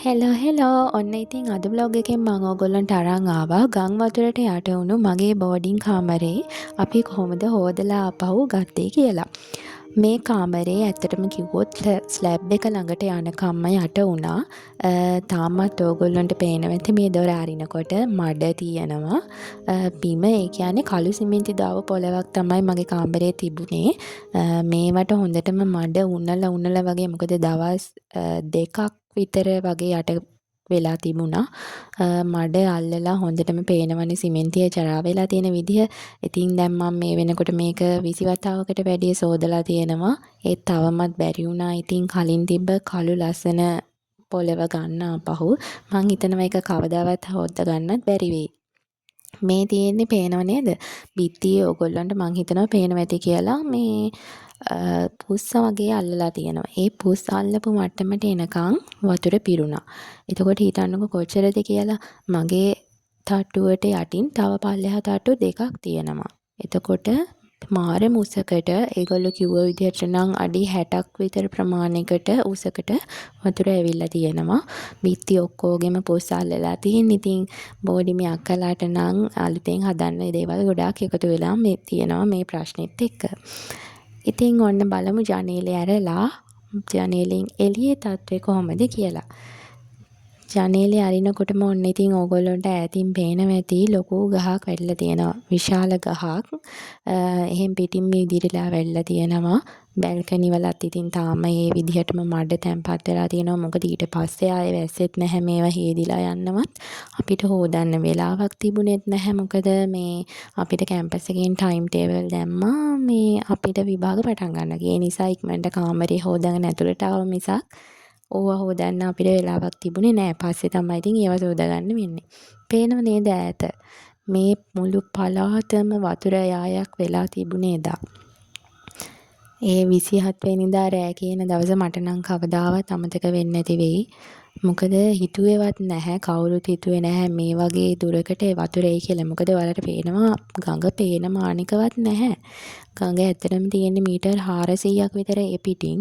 Hello ඔන්න ඉතින් අද බ්ලොග් එකෙන් මම ඕගොල්ලන්ට අරන් ආවා ගම් වතුරට යට වුණු මගේ බෝඩින් කාමරේ අපි කොහොමද හොදලා ආපහු ගත්තේ කියලා. මේ කාමරේ ඇත්තටම කිව්වොත් ස්ලැබ් එක ළඟට යනකම්ම යට වුණා. තාමත් ඕගොල්ලන්ට පේනවා ඇති මේ දොර අරිනකොට මඩ තියෙනවා. බිම ඒ කියන්නේ කළු සිමෙන්ති දාව පොලවක් තමයි මගේ කාමරේ තිබුණේ. මේවට හොඳටම මඩ උනලා වගේ මොකද දවස් දෙකක් විතර වගේ යට වෙලා තිබුණා. මඩ අල්ලලා හොඳටම පේනවනේ සිමෙන්තිය ජරා වෙලා තියෙන විදිහ. ඉතින් දැන් මම මේ වෙනකොට මේක 20 වතාවකට වැඩිය සෝදලා තියෙනවා. ඒත් තවමත් බැරි වුණා. ඉතින් කලින් තිබ්බ කළු ලස්සන පොළව ගන්න ආපහු. මං හිතනවා ඒක කවදාවත් හොද්ද ගන්නත් බැරි වෙයි. මේ තියෙන්නේ පේනව නේද? බිත්තියේ ඕගොල්ලන්ට මං හිතනවා පේනවා ඇති කියලා මේ පුස්ස වගේ අල්ලලා තියෙනවා. ඒ පුස් අල්ලපු මට්ටමට එනකන් වතුර පිරුණා. එතකොට හිතන්නකෝ කොච්චරද කියලා මගේ තට්ටුවට යටින් තව පල්ලෙහා තට්ටු දෙකක් තියෙනවා. එතකොට මාර මුසකට ඒගොල්ලෝ කිව්ව විදිහට නම් අඩි 60ක් විතර ප්‍රමාණයකට උසකට වතුර ඇවිල්ලා තියෙනවා. බිත්ති ඔක්කොගෙම පුස් අල්ලලා තියෙන. ඉතින් බෝඩිමේ අක්කලාට නම් අලුතෙන් හදන්න දේවල් ගොඩාක් එකතු වෙලා මේ තියෙනවා මේ ප්‍රශ්නෙත් එක්ක. ඉතින් ඔන්න බලමු ජනේලේ ඇරලා ජනේලෙන් එළියේ තත්ත්වය කොහොමද කියලා. ජනේලේ අරිනකොටම ඔන්න ඉතින් ඕගොල්ලන්ට ඈතින් පේනවා ඇති ලොකු ගහක් වැටිලා තියෙනවා. විශාල ගහක්. එහෙන් පිටින් ඉදිරියලා වැටිලා තියෙනවා. බැල්කනි වලත් ඉතින් තාම මේ විදිහටම මඩ තැම්පත් වෙලා තියෙනවා. මොකද ඊට පස්සේ ආයේ වැස්සෙත් නැහැ මේවා හේදිලා යන්නවත්. අපිට හොදන්න වෙලාවක් තිබුණෙත් නැහැ. මොකද මේ අපිට කැම්පස් එකෙන් ටයිම් ටේබල් දැම්මා මේ අපිට විභාග පටන් ගන්න. ඒ නිසා ඉක්මනට කාමරේ හොදාගෙන ඇතුළට ආව මිසක් ඕවා හොදන්න අපිට වෙලාවක් තිබුණේ නෑ. පස්සේ තමයි ඉතින් ඒවා සෝදාගන්න වෙන්නේ. පේනව නේද ඈත? මේ මුළු පළාතම වතුර යායක් වෙලා තිබුණේ එදා. ඒ 27 වෙනිදා රෑ කියන දවස මට නම් කවදාවත් අමතක වෙන්නේ නැති වෙයි. මොකද හිතුවේවත් නැහැ කවුරුත් හිතුවේ නැහැ මේ වගේ දුරකට වතුර එයි කියලා. මොකද ඔයාලට පේනවා ගඟ පේන මානිකවත් නැහැ. ගඟ ඇත්තටම තියෙන්නේ මීටර් 400ක් විතර පිටින්.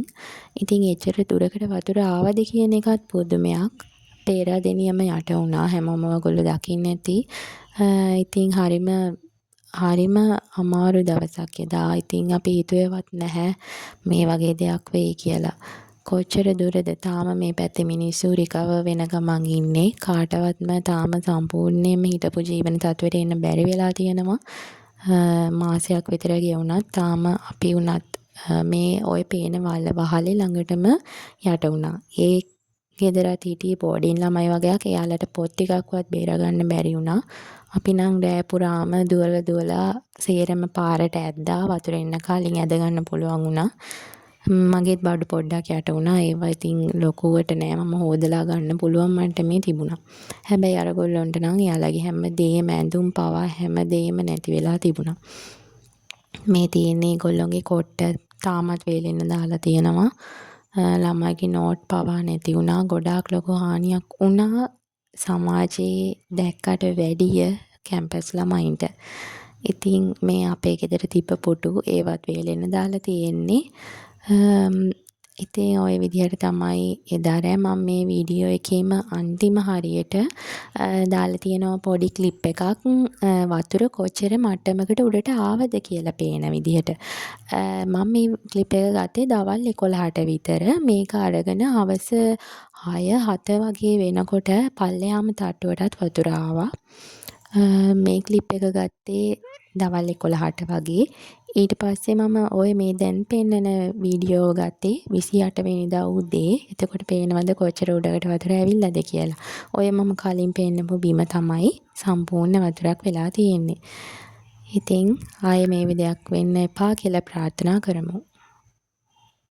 ඉතින් එච්චර දුරකට වතුර ආවද කියන එකත් පුදුමයක්. පේරාදෙනියම යට වුණා. හැමෝම ඔයගොල්ලෝ දකින්න ඇති. ඉතින් හරිම අමාරු දවසක් එදා. ඉතින් අපි හිතුවේවත් නැහැ මේ වගේ දෙයක් වෙයි කියලා. කොච්චර දුරද තාම මේ පැත්තේ මිනිස්සු රිකවර් වෙන ගමන් ඉන්නේ. කාටවත්ම තාම සම්පූර්ණයෙන්ම හිටපු ජීවන තත්ත්වයට එන්න බැරි වෙලා තියෙනවා. මාසයක් විතර ගියුණත් තාම අපි උනත් මේ ওই පේන වහලේ ළඟටම යට වුණා. ඒ ගෙදරත් හිටියේ බෝඩින් ළමයි වගේක්. එයාලට පොත් ටිකක්වත් බේර ගන්න බැරි වුණා. අපි නම් රෑ පුරාම දුවලා සේරම පාරට ඇද්දා. වතුර එන්න කලින් ඇද ගන්න පුළුවන් වුණා. මගේත් බඩු පොඩ්ඩක් යට වුණා. ඒවා ඉතින් ලොකුවට නෑ මම හොදලා ගන්න පුළුවන් මන්ට මේ තිබුණා. හැබැයි අර ගොල්ලොන්ට නම් එයාලගේ හැම දෙයක්ම ඇඳුම් පවා හැම දෙයක්ම නැති වෙලා තිබුණා. මේ තියෙන්නේ ගොල්ලොන්ගේ කොට්ට තාමත් වේලෙන්න දාලා තියෙනවා. ළමයිගේ නෝට් පවා නැති වුණා. ගොඩාක් ලොකු හානියක් වුණා සමාජයේ දැක්කට වැඩිය කැම්පස් ළමයින්ට. ඉතින් මේ අපේ ගෙදර තිබ්බ පුටු ඒවත් වේලෙන්න දාලා තියෙන්නේ. ඉතින් ওই විදිහට තමයි එදා රෑ මම මේ වීඩියෝ එකේම අන්තිම හරියට දාලා තියෙනවා පොඩි ක්ලිප් එකක් වතුර කොච්චර මට්ටමකට උඩට ආවද කියලා පේන විදිහට. මම මේ ක්ලිප් එක ගත්තේ දවල් 11ට විතර. මේක අරගෙන හවස 6-7 වගේ වෙනකොට පල්ලෙහාම තට්ටුවටත් වතුර ආවා. මේ ක්ලිප් එක ගත්තේ දවල් 11ට වගේ. ඊට පස්සේ මම ඔය මේ දැන් පෙන්නන වීඩියෝ ගත්තේ 28 වෙනිදා උදේ. එතකොට පේනවද කොච්චර උඩකට වතුර ඇවිල්ලාද කියලා. ඔය මම කලින් පෙන්නපු බිම තමයි සම්පූර්ණ වතුරක් වෙලා තියෙන්නේ. ඉතින් ආයේ මේ විදියක් වෙන්න එපා කියලා ප්‍රාර්ථනා කරමු.